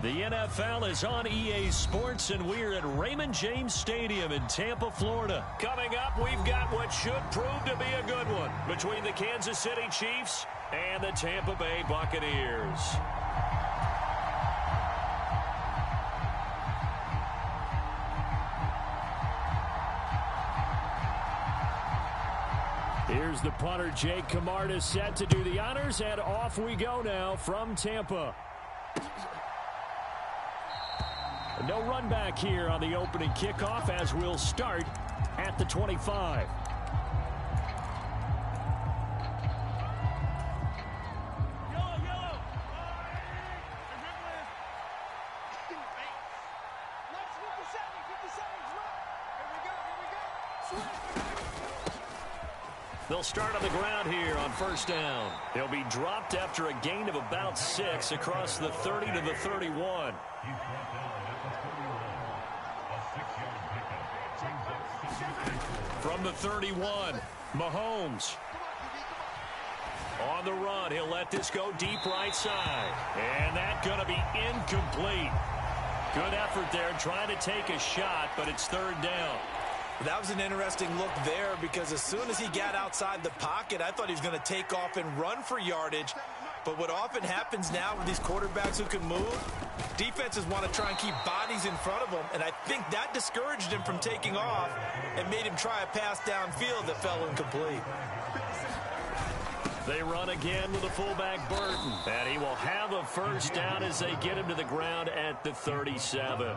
The NFL is on EA Sports, and we're at Raymond James Stadium in Tampa, Florida. Coming up, we've got what should prove to be a good one between the Kansas City Chiefs and the Tampa Bay Buccaneers. Here's the punter, Jake Camarda, set to do the honors, and off we go now from Tampa. No run back here on the opening kickoff as we'll start at the 25. They'll start on the ground here on first down. They'll be dropped after a gain of about 6 across the 30 to the 31. From the 31, Mahomes. On the run, he'll let this go deep right side. And that's going to be incomplete. Good effort there trying to take a shot, but it's third down. That was an interesting look there because as soon as he got outside the pocket, I thought he was going to take off and run for yardage. But what often happens now with these quarterbacks who can move, defenses want to try and keep bodies in front of them, and I think that discouraged him from taking off and made him try a pass downfield that fell incomplete. They run again with the fullback Burton, and he will have a first down as they get him to the ground at the 37.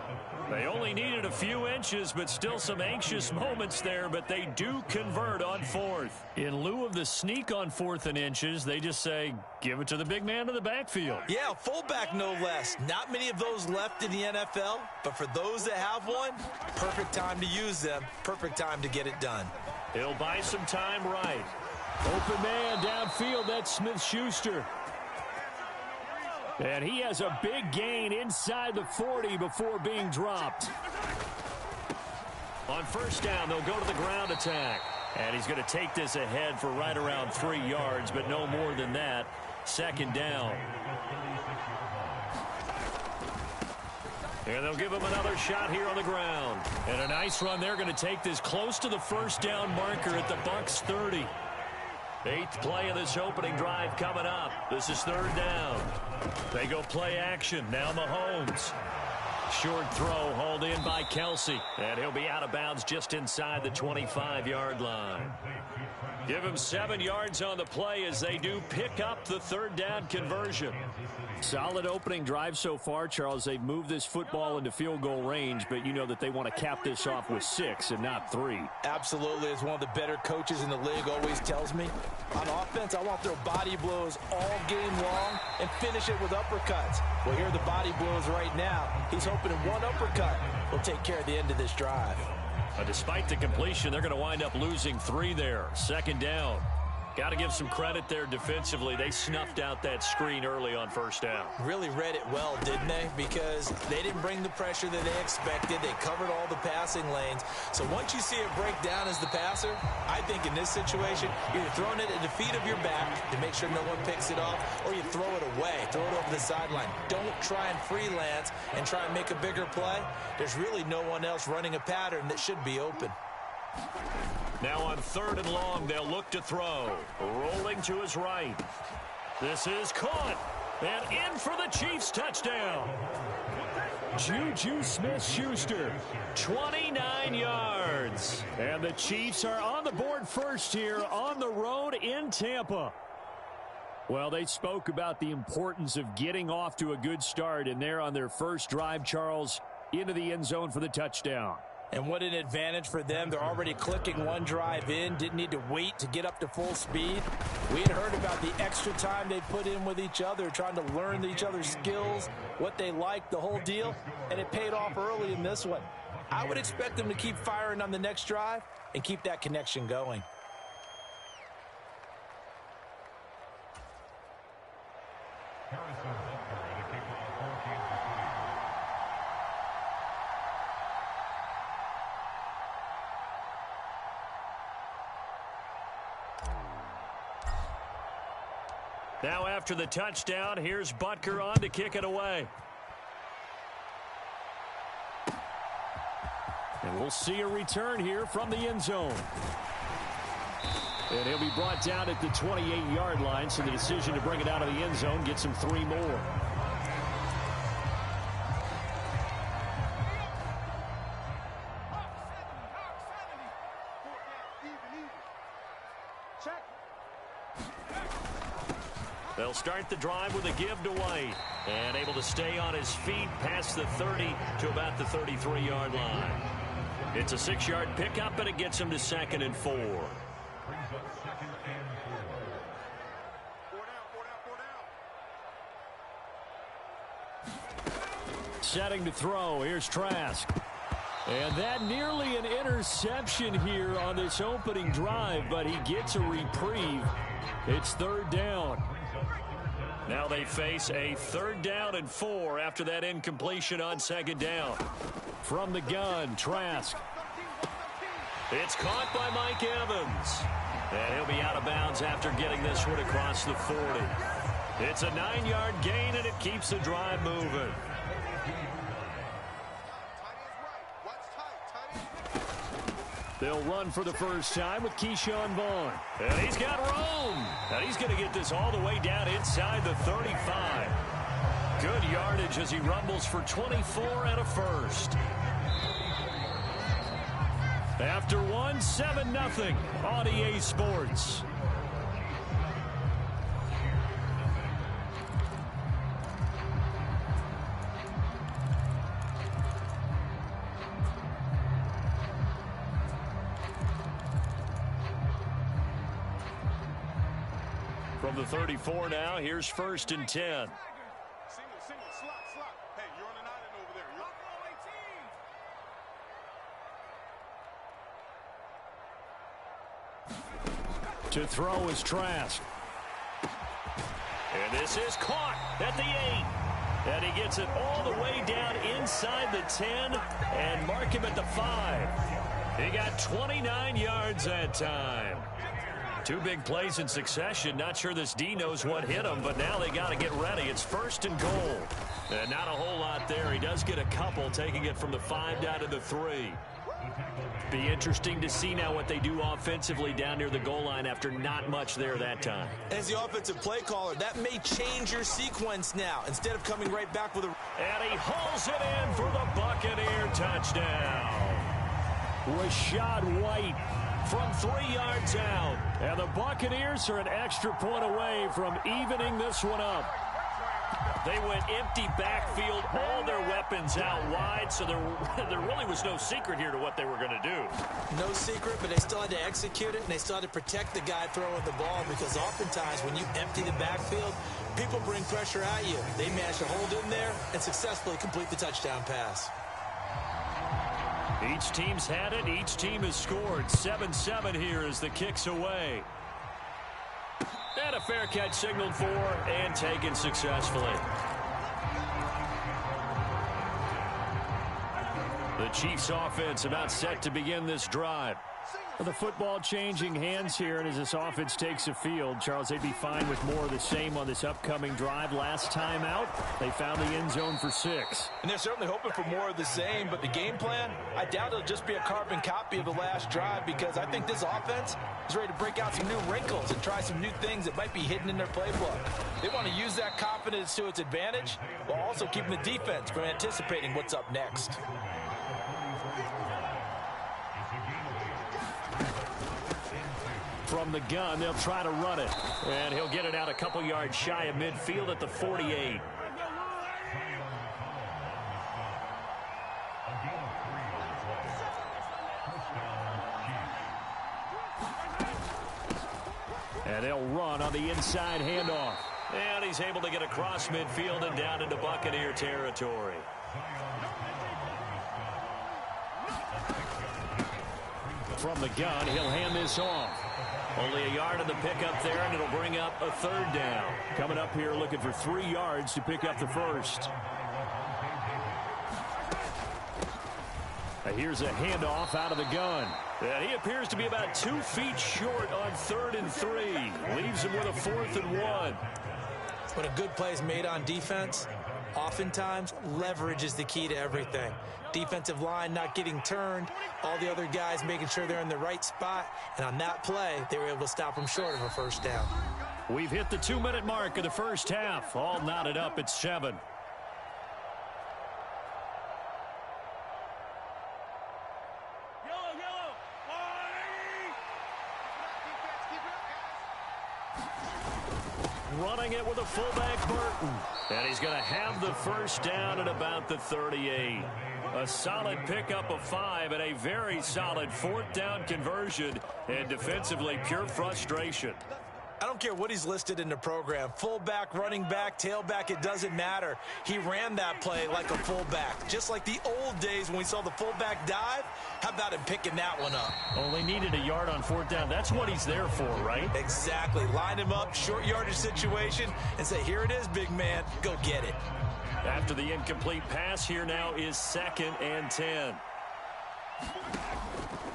They only needed a few inches, but still some anxious moments there, but they do convert on fourth. In lieu of the sneak on 4th and inches, they just say, give it to the big man in the backfield. Yeah, fullback no less. Not many of those left in the NFL, but for those that have one, perfect time to use them, perfect time to get it done. He'll buy some time right. Open man downfield, that's Smith-Schuster. And he has a big gain inside the 40 before being dropped. On first down, they'll go to the ground attack. And he's going to take this ahead for right around 3 yards, but no more than that. Second down. And they'll give him another shot here on the ground. And a nice run. They're going to take this close to the first down marker at the Bucs 30. 8th play of this opening drive coming up. This is third down. They go play action. Now Mahomes. Short throw hauled in by Kelsey. And he'll be out of bounds just inside the 25-yard line. Give him 7 yards on the play as they do pick up the third down conversion. Solid opening drive so far, Charles. They've moved this football into field goal range, but you know that they want to cap this off with 6 and not 3. Absolutely. As one of the better coaches in the league always tells me, on offense, I want their body blows all game long and finish it with uppercuts. Well, here are the body blows right now. He's hoping in one uppercut will take care of the end of this drive. Despite the completion, they're going to wind up losing 3 there. Second down. Got to give some credit there defensively. They snuffed out that screen early on first down. Really read it well, didn't they? Because they didn't bring the pressure that they expected. They covered all the passing lanes. So once you see it break down as the passer, I think in this situation, you're throwing it at the feet of your back to make sure no one picks it off, or you throw it away, throw it over the sideline. Don't try and freelance and try and make a bigger play. There's really no one else running a pattern that should be open. Now on third and long, they'll look to throw. Rolling to his right. This is caught. And in for the Chiefs touchdown. Juju Smith-Schuster, 29 yards. And the Chiefs are on the board first here on the road in Tampa. Well, they spoke about the importance of getting off to a good start, and they're on their first drive, Charles, into the end zone for the touchdown. And what an advantage for them. They're already clicking one drive in. Didn't need to wait to get up to full speed. We had heard about the extra time they put in with each other, trying to learn each other's skills, what they like, the whole deal. And it paid off early in this one. I would expect them to keep firing on the next drive and keep that connection going. Now after the touchdown, here's Butker on to kick it away. We'll see a return here from the end zone. And he'll be brought down at the 28-yard line, so the decision to bring it out of the end zone gets him 3 more. They'll start the drive with a give to White. And able to stay on his feet past the 30 to about the 33-yard line. It's a 6-yard pickup, and it gets him to 2nd and 4. Setting to throw. Here's Trask. And that nearly an interception here on this opening drive, but he gets a reprieve. It's 3rd down. Now they face a 3rd down and 4 after that incompletion on 2nd down. From the gun, Trask. It's caught by Mike Evans. And he'll be out of bounds after getting this one across the 40. It's a 9-yard gain, and it keeps the drive moving. They'll run for the first time with Keyshawn Vaughn. And he's got room. And he's going to get this all the way down inside the 35. Good yardage as he rumbles for 24 and a first. After one, 7-0 on EA Sports. From the 34 now, here's 1st and 10. Single, slot. Hey, you're on an island over there. To throw is Trask. And this is caught at the 8. And he gets it all the way down inside the 10 and mark him at the 5. He got 29 yards that time. 2 big plays in succession. Not sure this D knows what hit him, but now they got to get ready. It's 1st and goal. And not a whole lot there. He does get a couple, taking it from the 5 down to the 3. Be interesting to see now what they do offensively down near the goal line after not much there that time. As the offensive play caller, that may change your sequence now. Instead of coming right back with a... And he hauls it in for the Buccaneer touchdown. Rashad White from 3 yards out. And the Buccaneers are an extra point away from evening this one up. They went empty backfield, all their weapons out wide, so there really was no secret here to what they were going to do. No secret, but they still had to execute it, and they still had to protect the guy throwing the ball, because oftentimes when you empty the backfield, people bring pressure at you. They managed to hold in there and successfully complete the touchdown pass. Each team's had it. Each team has scored. 7-7 here as the kick's away. And a fair catch signaled for and taken successfully. The Chiefs offense about set to begin this drive. The football changing hands here, and as this offense takes the field, Charles, they'd be fine with more of the same on this upcoming drive. Last time out, they found the end zone for 6. And they're certainly hoping for more of the same, but the game plan, I doubt it'll just be a carbon copy of the last drive, because I think this offense is ready to break out some new wrinkles and try some new things that might be hidden in their playbook. They want to use that confidence to its advantage, while also keeping the defense from anticipating what's up next. From the gun, they'll try to run it. And he'll get it out a couple yards shy of midfield at the 48. And they'll run on the inside handoff. And he's able to get across midfield and down into Buccaneer territory. From the gun, he'll hand this off. Only a yard of the pickup there, and it'll bring up a 3rd down. Coming up here looking for 3 yards to pick up the first. Here's a handoff out of the gun. And he appears to be about 2 feet short on 3rd and 3. Leaves him with a 4th and 1. When a good play is made on defense, Oftentimes, leverage is the key to everything. Defensive line not getting turned, all the other guys making sure they're in the right spot, and on that play, they were able to stop them short of a first down. We've hit the 2-minute mark of the first half. All knotted up at 7. Running it with a fullback, Burton. And he's going to have the first down at about the 38. A solid pickup of 5 and a very solid 4th down conversion. And defensively, pure frustration. I don't care what he's listed in the program. Fullback, running back, tailback, it doesn't matter. He ran that play like a fullback. Just like the old days when we saw the fullback dive. How about him picking that one up? Only needed a yard on 4th down. That's what he's there for, right? Exactly. Line him up, short yardage situation, and say, here it is, big man. Go get it. After the incomplete pass, here now is 2nd and 10.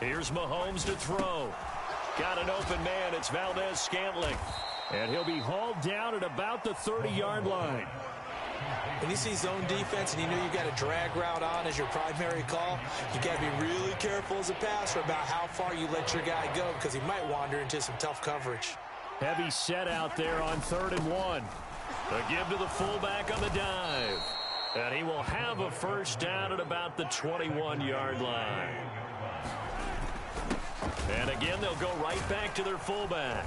Here's Mahomes to throw. Got an open man. It's Valdez-Scantling. And he'll be hauled down at about the 30-yard line. When you see zone defense and you know you've got a drag route on as your primary call, you got to be really careful as a passer about how far you let your guy go because he might wander into some tough coverage. Heavy set out there on 3rd and 1. A give to the fullback on the dive. And he will have a first down at about the 21-yard line. And again, they'll go right back to their fullback.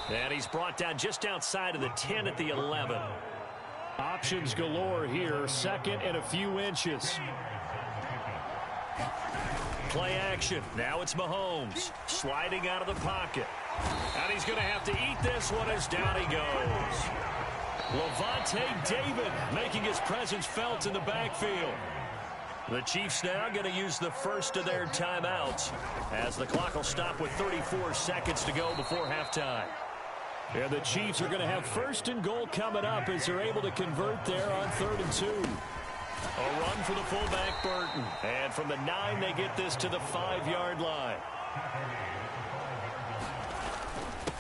And he's brought down just outside of the 10 at the 11. Options galore here. 2nd and a few inches. Play action. Now it's Mahomes sliding out of the pocket. And he's going to have to eat this one as down he goes. Levante David making his presence felt in the backfield. The Chiefs now going to use the first of their timeouts as the clock will stop with 34 seconds to go before halftime. And the Chiefs are going to have 1st and goal coming up as they're able to convert there on 3rd and 2. A run for the fullback, Burton. And from the 9, they get this to the 5-yard line.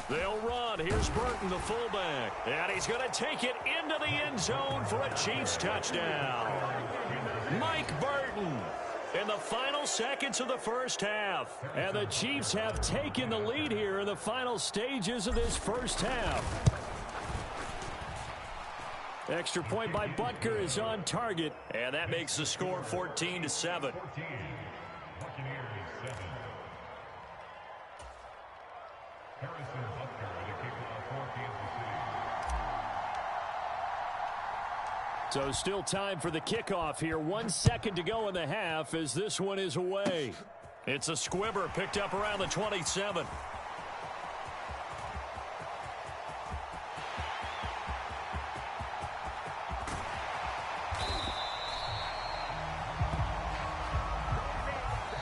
They'll run. Here's Burton, the fullback. And he's going to take it into the end zone for a Chiefs touchdown. Mike Burton in the final seconds of the first half. And the Chiefs have taken the lead here in the final stages of this first half. Extra point by Butker is on target. And that makes the score 14-7. So still time for the kickoff here. 1 second to go in the half as this one is away. It's a squibber picked up around the 27.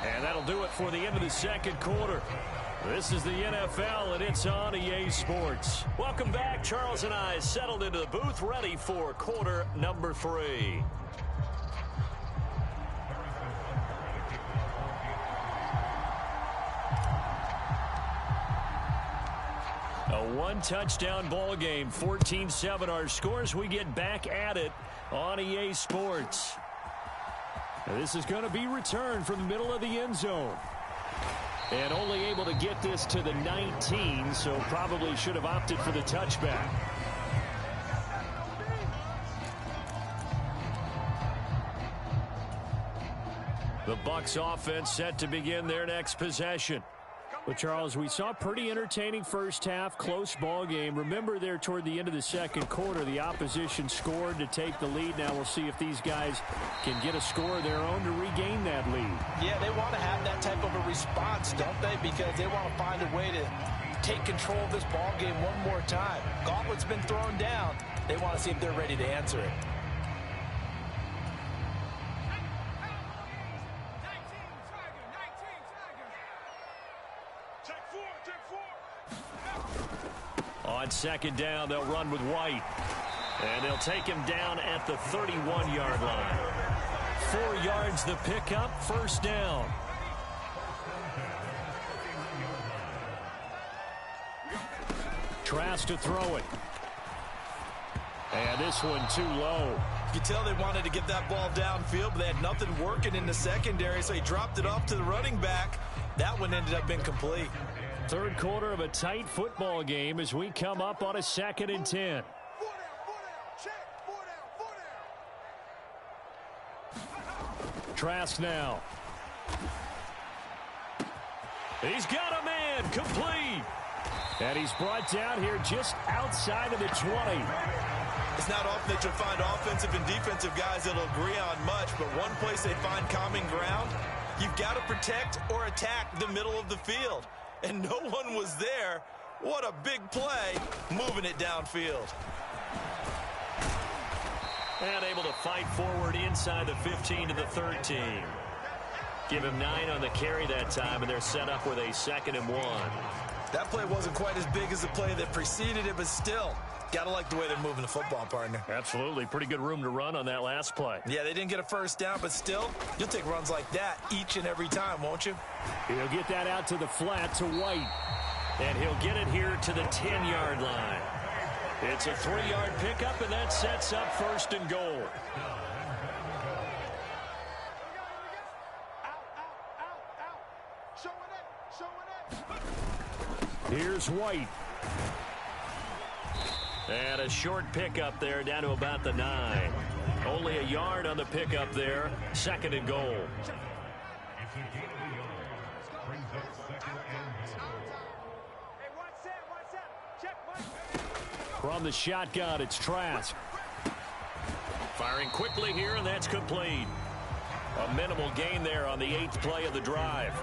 And that'll do it for the end of the second quarter. This is the NFL, and it's on EA Sports. Welcome back. Charles and I settled into the booth, ready for quarter number 3. A one-touchdown ball game, 14-7 our scores. We get back at it on EA Sports. Now this is going to be returned from the middle of the end zone. And only able to get this to the 19, so probably should have opted for the touchback. The Bucs offense set to begin their next possession. But, Charles, we saw a pretty entertaining first half, close ball game. Remember there toward the end of the second quarter, the opposition scored to take the lead. Now we'll see if these guys can get a score of their own to regain that lead. Yeah, they want to have that type of a response, don't they? Because they want to find a way to take control of this ball game one more time. Gauntlet's been thrown down. They want to see if they're ready to answer it. On second down, they'll run with White. And they'll take him down at the 31-yard line. 4 yards the pickup, first down. Trask to throw it. And this one too low. You could tell they wanted to get that ball downfield, but they had nothing working in the secondary, so he dropped it off to the running back. That one ended up incomplete. Third quarter of a tight football game as we come up on a 2nd and 10. 4 down, check, 4 down. Trask now. He's got a man, complete. And he's brought down here just outside of the 20. It's not often that you'll find offensive and defensive guys that'll agree on much, but one place they find common ground, you've got to protect or attack the middle of the field. And no one was there. What a big play, moving it downfield. And able to fight forward inside the 15 to the 13. Give him 9 on the carry that time, and they're set up with a 2nd and 1. That play wasn't quite as big as the play that preceded it, but still, got to like the way they're moving the football, partner. Absolutely. Pretty good room to run on that last play. Yeah, they didn't get a first down, but still, you'll take runs like that each and every time, won't you? He'll get that out to the flat to White. And he'll get it here to the 10-yard line. It's a 3-yard pickup, and that sets up 1st and goal. Here's White. And a short pickup there down to about the 9. Only a yard on the pickup there. 2nd and goal. From the shotgun, it's Trask. Firing quickly here, and that's complete. A minimal gain there on the 8th play of the drive.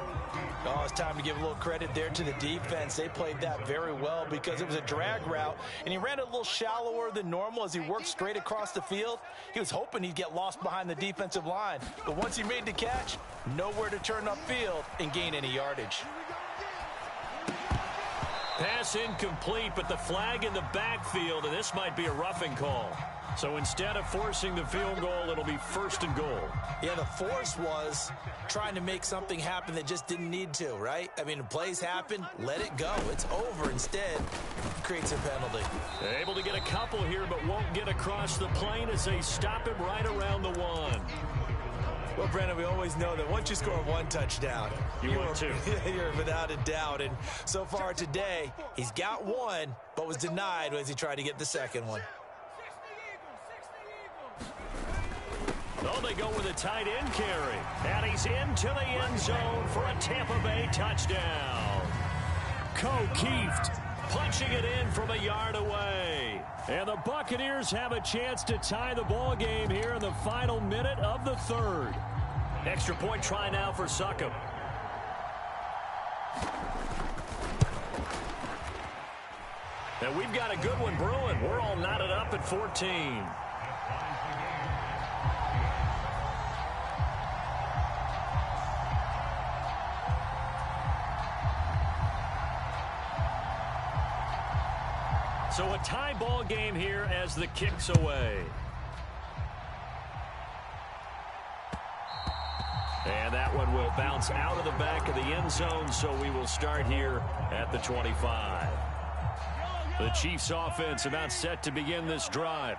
Oh, it's time to give a little credit there to the defense. They played that very well because it was a drag route, and he ran it a little shallower than normal as he worked straight across the field. He was hoping he'd get lost behind the defensive line, but once he made the catch, nowhere to turn upfield and gain any yardage. Pass incomplete, but the flag in the backfield, and this might be a roughing call. So instead of forcing the field goal, it'll be 1st and goal. Yeah, the force was trying to make something happen that just didn't need to, right? I mean, the plays happen, let it go. It's over. Instead, creates a penalty. Able to get a couple here, but won't get across the plane as they stop him right around the 1. Well, Brandon, we always know that once you score 1 touchdown, you're 2. You're without a doubt. And so far today, he's got 1, but was denied as he tried to get the 2nd one. Oh, they go with a tight end carry. And he's into the end zone for a Tampa Bay touchdown. Keeft punching it in from a yard away. And the Buccaneers have a chance to tie the ball game here in the final minute of the 3rd. Extra point try now for Succop. And we've got a good one brewing. We're all knotted up at 14. So a tie ball game here as the kick's away. And that one will bounce out of the back of the end zone, so we will start here at the 25. The Chiefs offense about set to begin this drive.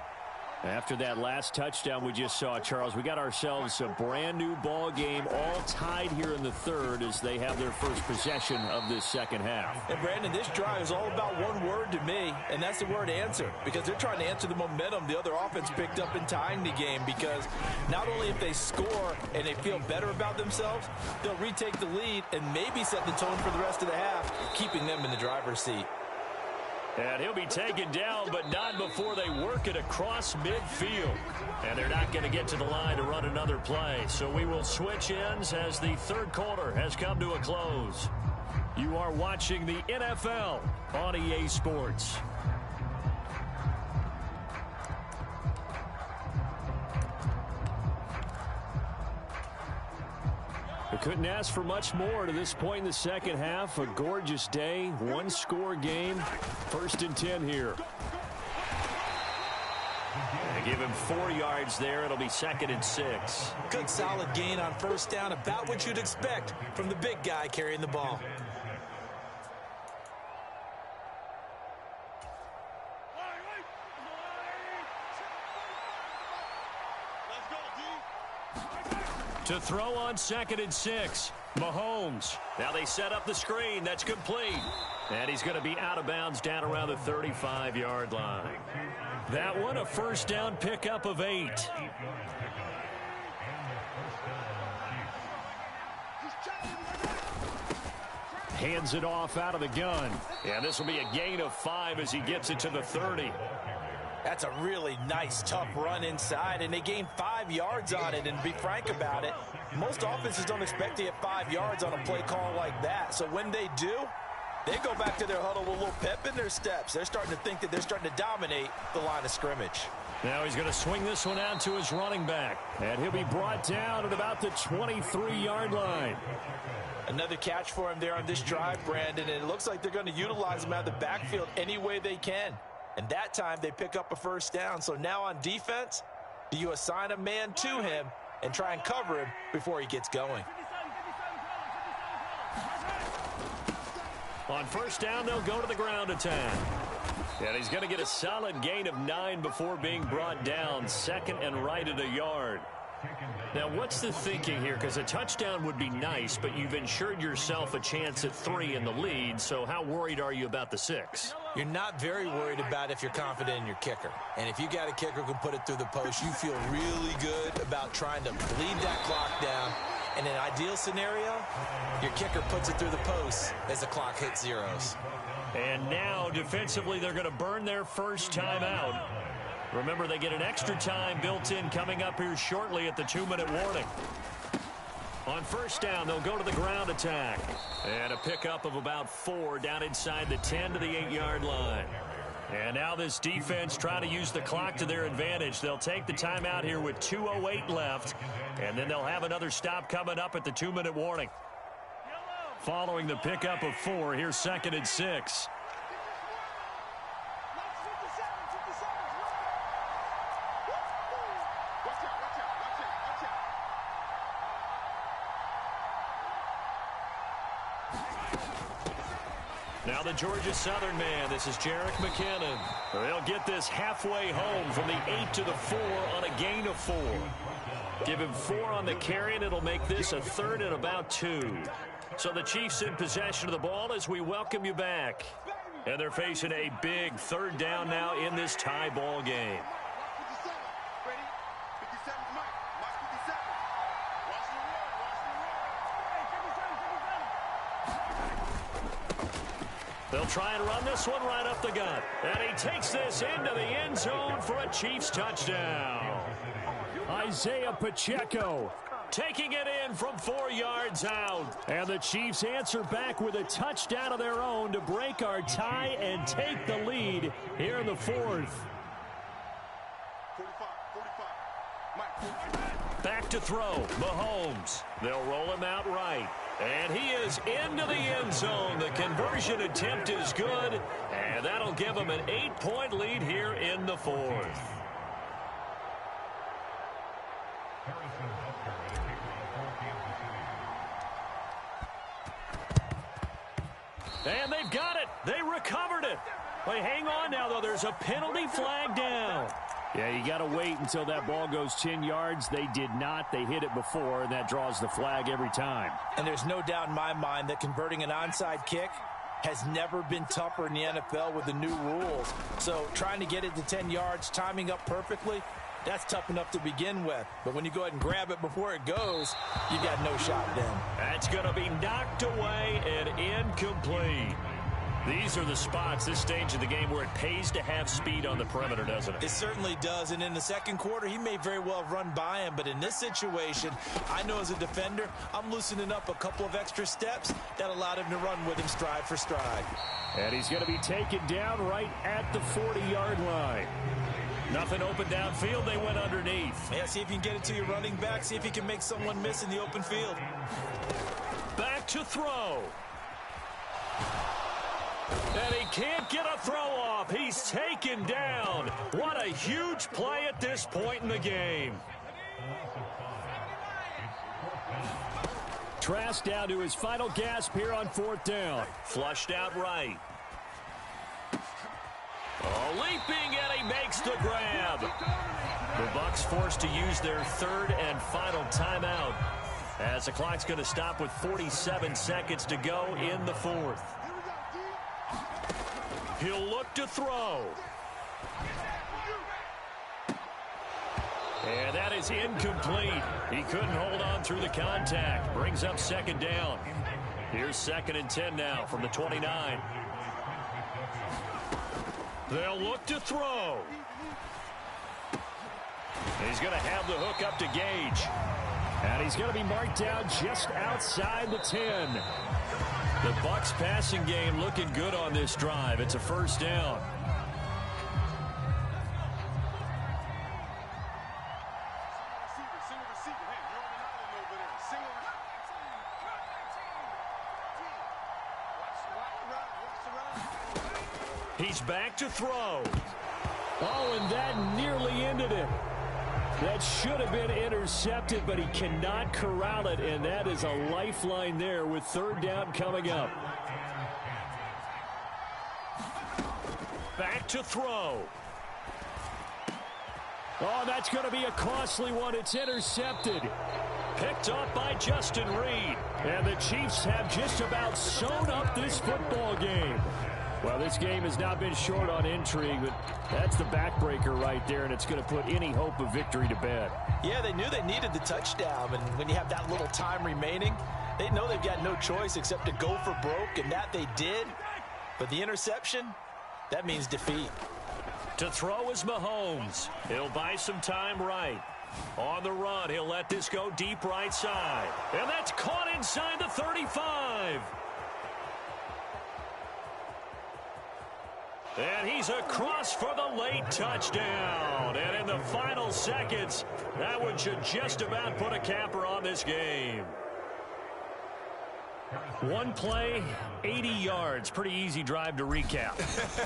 After that last touchdown we just saw, Charles, we got ourselves a brand new ball game, all tied here in the 3rd as they have their first possession of this 2nd half. And Brandon, this drive is all about one word to me, and that's the word answer, because they're trying to answer the momentum the other offense picked up in tying the game, because not only if they score and they feel better about themselves, they'll retake the lead and maybe set the tone for the rest of the half, keeping them in the driver's seat. And he'll be taken down, but not before they work it across midfield. And they're not going to get to the line to run another play. So we will switch ends as the 3rd quarter has come to a close. You are watching the NFL on EA Sports. We couldn't ask for much more to this point in the 2nd half. A gorgeous day, 1-score game. 1st and 10 here. They give him 4 yards there. It'll be 2nd and 6. Good solid gain on 1st down, about what you'd expect from the big guy carrying the ball. To throw on 2nd and 6, Mahomes. Now they set up the screen. That's complete. And he's going to be out of bounds down around the 35-yard line. That one, a first down pickup of 8. Hands it off out of the gun. And this will be a gain of 5 as he gets it to the 30. That's a really nice, tough run inside, and they gained 5 yards on it. And to be frank about it, most offenses don't expect to get 5 yards on a play call like that. So when they do, they go back to their huddle with a little pep in their steps. They're starting to think that they're starting to dominate the line of scrimmage. Now he's going to swing this one out to his running back. And he'll be brought down at about the 23-yard line. Another catch for him there on this drive, Brandon, and it looks like they're going to utilize him out of the backfield any way they can. And that time they pick up a first down. So now on defense, do you assign a man to him and try and cover him before he gets going? On first down, they'll go to the ground attack. And he's going to get a solid gain of 9 before being brought down. 2nd and right at a yard. Now, what's the thinking here? Because a touchdown would be nice, but you've ensured yourself a chance at 3 in the lead, so how worried are you about the 6? You're not very worried about if you're confident in your kicker. And if you got a kicker who can put it through the post, you feel really good about trying to bleed that clock down. In an ideal scenario, your kicker puts it through the post as the clock hits zeros. And now, defensively, they're going to burn their first time out. Remember, they get an extra time built in coming up here shortly at the 2-minute warning. On first down, they'll go to the ground attack. And a pickup of about 4 down inside the 10 to the 8-yard line. And now this defense trying to use the clock to their advantage. They'll take the timeout here with 2:08 left. And then they'll have another stop coming up at the 2-minute warning. Following the pickup of 4, here's 2nd and 6. Now the Georgia Southern man, this is Jerick McKinnon. They'll get this halfway home from the 8 to the 4 on a gain of 4. Give him 4 on the carry, and it'll make this a 3rd and about 2. So the Chiefs in possession of the ball as we welcome you back. And they're facing a big 3rd down now in this tie ball game. They'll try and run this one right up the gut. And he takes this into the end zone for a Chiefs touchdown. Isaiah Pacheco taking it in from 4 yards out. And the Chiefs answer back with a touchdown of their own to break our tie and take the lead here in the 4th. Back to throw, Mahomes. They'll roll him out right. And he is into the end zone. The conversion attempt is good, and that'll give him an 8-point lead here in the 4th. And they've got it. They recovered it. Wait, hang on now, though. There's a penalty flag down. Yeah, you got to wait until that ball goes 10 yards. They did not. They hit it before, and that draws the flag every time. And there's no doubt in my mind that converting an onside kick has never been tougher in the NFL with the new rules. So trying to get it to 10 yards, timing up perfectly, that's tough enough to begin with. But when you go ahead and grab it before it goes, you got no shot then. That's going to be knocked away and incomplete. These are the spots, this stage of the game, where it pays to have speed on the perimeter, doesn't it? It certainly does, and in the second quarter, he may very well have run by him, but in this situation, I know as a defender, I'm loosening up a couple of extra steps that allowed him to run with him stride for stride. And he's going to be taken down right at the 40-yard line. Nothing open downfield, they went underneath. Yeah, see if you can get it to your running back, see if you can make someone miss in the open field. Back to throw. And he can't get a throw off. He's taken down. What a huge play at this point in the game. Trask down to his final gasp here on 4th down. Flushed out right. Oh, leaping, and he makes the grab. The Bucs forced to use their third and final timeout as the clock's going to stop with 47 seconds to go in the fourth. He'll look to throw. And that is incomplete. He couldn't hold on through the contact. Brings up second down. Here's 2nd and 10 now from the 29. They'll look to throw. He's going to have the hook up to Gage. And he's going to be marked down just outside the 10. The Bucs passing game looking good on this drive. It's a first down. He's back to throw. Oh, and that nearly ended it. That should have been intercepted, but he cannot corral it, and that is a lifeline there with third down coming up. Back to throw. Oh, that's going to be a costly one. It's intercepted. Picked up by Justin Reed. And the Chiefs have just about sewn up this football game. Well, this game has not been short on intrigue, but that's the backbreaker right there, and it's going to put any hope of victory to bed. Yeah, they knew they needed the touchdown, and when you have that little time remaining, they know they've got no choice except to go for broke, and that they did. But the interception, that means defeat. To throw is Mahomes. He'll buy some time right. On the run, he'll let this go deep right side. And that's caught inside the 35. And he's across for the late touchdown. And in the final seconds, that one should just about put a capper on this game. One play, 80 yards. Pretty easy drive to recap.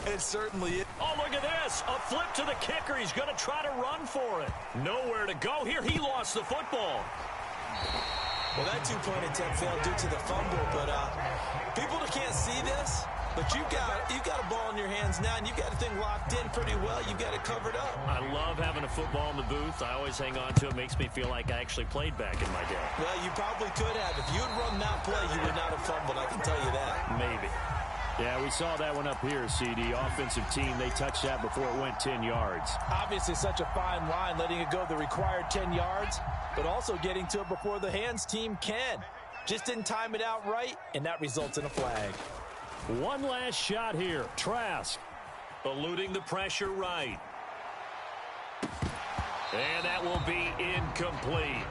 It certainly is. Oh, look at this. A flip to the kicker. He's going to try to run for it. Nowhere to go here. He lost the football. Well, that two-point attempt failed due to the fumble, but people that can't see this, but you've got a ball in your hands now, and you've got the thing locked in pretty well. You've got it covered up. I love having a football in the booth. I always hang on to it. Makes me feel like I actually played back in my day. Well, you probably could have. If you had run that play, you would not have fumbled, I can tell you that. Maybe. Yeah, we saw that one up here, CD. Offensive team, they touched that before it went 10 yards. Obviously such a fine line, letting it go the required 10 yards, but also getting to it before the hands team can. Just didn't time it out right, and that results in a flag. One last shot here. Trask. Eluding the pressure right. And that will be incomplete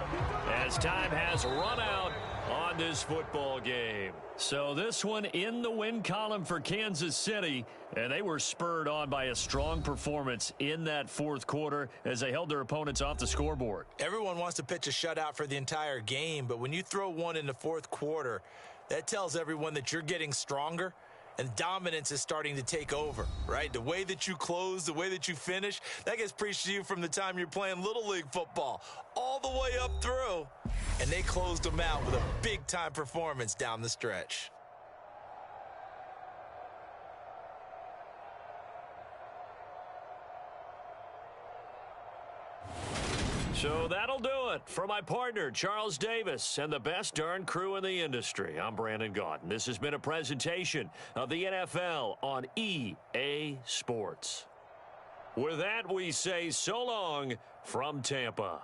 as time has run out on this football game. So this one in the win column for Kansas City, and they were spurred on by a strong performance in that fourth quarter as they held their opponents off the scoreboard. Everyone wants to pitch a shutout for the entire game, but when you throw one in the fourth quarter, that tells everyone that you're getting stronger and dominance is starting to take over, right? The way that you close, the way that you finish, that gets preached to you from the time you're playing Little League football all the way up through. And they closed them out with a big-time performance down the stretch. So that'll do it for my partner, Charles Davis, and the best darn crew in the industry. I'm Brandon Gaudin. This has been a presentation of the NFL on EA Sports. With that, we say so long from Tampa.